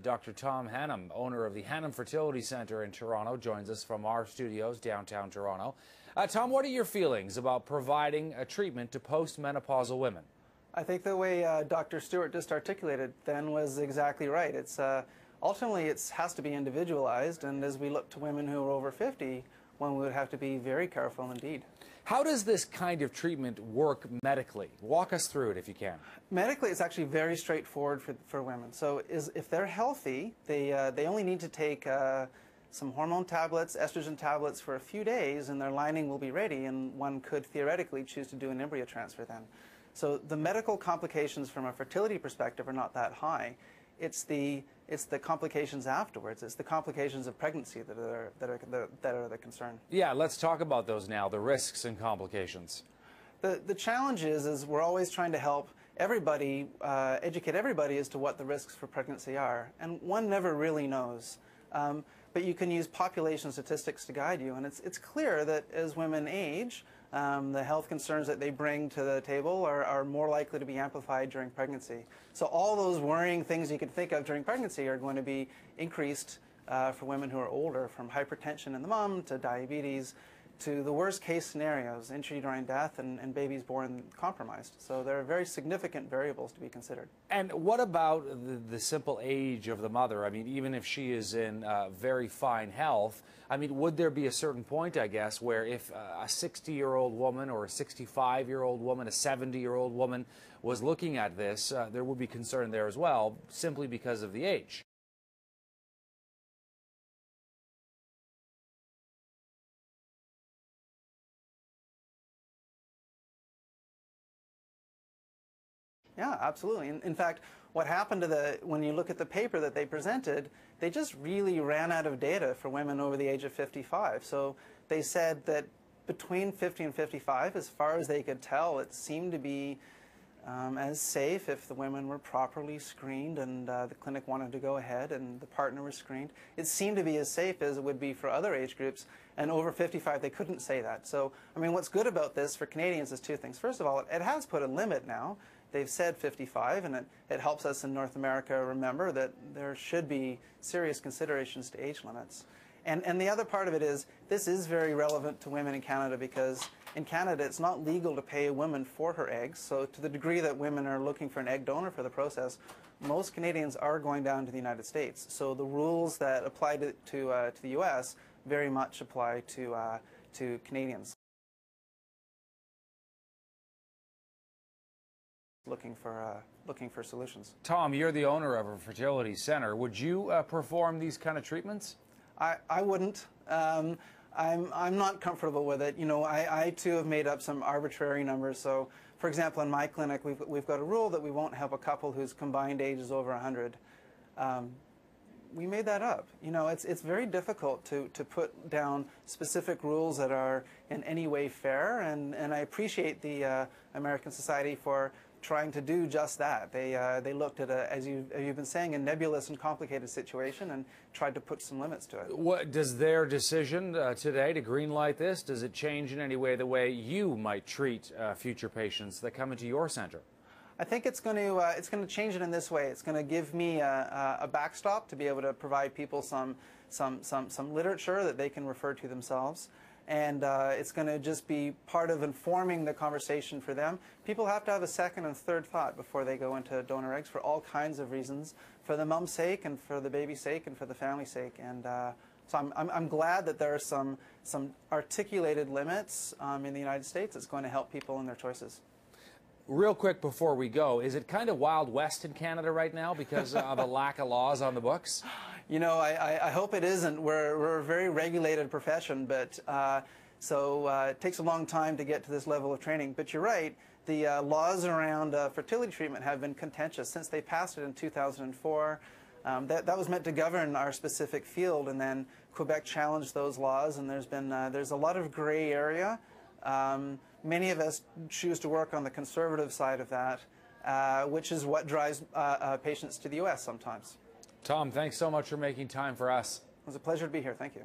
Dr. Tom Hannam, owner of the Hannam Fertility Center in Toronto, joins us from our studios downtown Toronto. Tom, what are your feelings about providing a treatment to postmenopausal women? I think the way Dr. Stewart just articulated then was exactly right. It's ultimately it has to be individualized, and as we look to women who are over 50, one would have to be very careful indeed. How does this kind of treatment work medically? Walk us through it if you can. Medically, it's actually very straightforward for women. So if they're healthy, they only need to take some hormone tablets, estrogen tablets for a few days, and their lining will be ready, and one could theoretically choose to do an embryo transfer then. So the medical complications from a fertility perspective are not that high. It's the complications afterwards. It's the complications of pregnancy that are the concern. Yeah, let's talk about those now, the risks and complications. The challenge is we're always trying to help everybody, educate everybody as to what the risks for pregnancy are, and one never really knows. But you can use population statistics to guide you, and it's clear that as women age, the health concerns that they bring to the table are more likely to be amplified during pregnancy. So all those worrying things you could think of during pregnancy are going to be increased for women who are older, from hypertension in the mom to diabetes to the worst case scenarios, intrauterine death and babies born compromised. So there are very significant variables to be considered. And what about the simple age of the mother? I mean, even if she is in very fine health, I mean, would there be a certain point, I guess, where if a 60-year-old woman or a 65-year-old woman, a 70-year-old woman was looking at this, there would be concern there as well, simply because of the age? Yeah, absolutely. In fact, what happened to when you look at the paper that they presented, they just really ran out of data for women over the age of 55. So they said that between 50 and 55, as far as they could tell, it seemed to be as safe if the women were properly screened and the clinic wanted to go ahead and the partner was screened. It seemed to be as safe as it would be for other age groups, and over 55 they couldn't say that. So, I mean, what's good about this for Canadians is two things. First of all, it has put a limit now. They've said 55, and it helps us in North America remember that there should be serious considerations to age limits. And the other part of it is, this is very relevant to women in Canada, because in Canada it's not legal to pay a woman for her eggs. So to the degree that women are looking for an egg donor for the process, most Canadians are going down to the United States. So the rules that apply to the U.S. very much apply to Canadians looking for solutions. Tom, you're the owner of a fertility center. Would you perform these kind of treatments? I wouldn't. I'm not comfortable with it. You know, I too have made up some arbitrary numbers. So, for example, in my clinic, we've got a rule that we won't help a couple whose combined age is over 100. We made that up. You know, it's very difficult to put down specific rules that are in any way fair, and I appreciate the American Society for trying to do just that. They looked at as you've been saying, a nebulous and complicated situation and tried to put some limits to it. What does their decision today to greenlight this, does it change in any way the way you might treat future patients that come into your center? I think it's going to change it in this way. It's going to give me a backstop to be able to provide people some literature that they can refer to themselves. And it's going to just be part of informing the conversation for them. People have to have a second and third thought before they go into donor eggs for all kinds of reasons, for the mom's sake and for the baby's sake and for the family's sake. And so I'm glad that there are some articulated limits in the United States that's going to help people in their choices. Real quick before we go, is it kind of Wild West in Canada right now because of a lack of laws on the books? You know, I hope it isn't. We're a very regulated profession, but so it takes a long time to get to this level of training. But you're right, the laws around fertility treatment have been contentious since they passed it in 2004. That was meant to govern our specific field, and then Quebec challenged those laws, and there's a lot of gray area. Many of us choose to work on the conservative side of that, which is what drives patients to the U.S. sometimes. Tom, thanks so much for making time for us. It was a pleasure to be here. Thank you.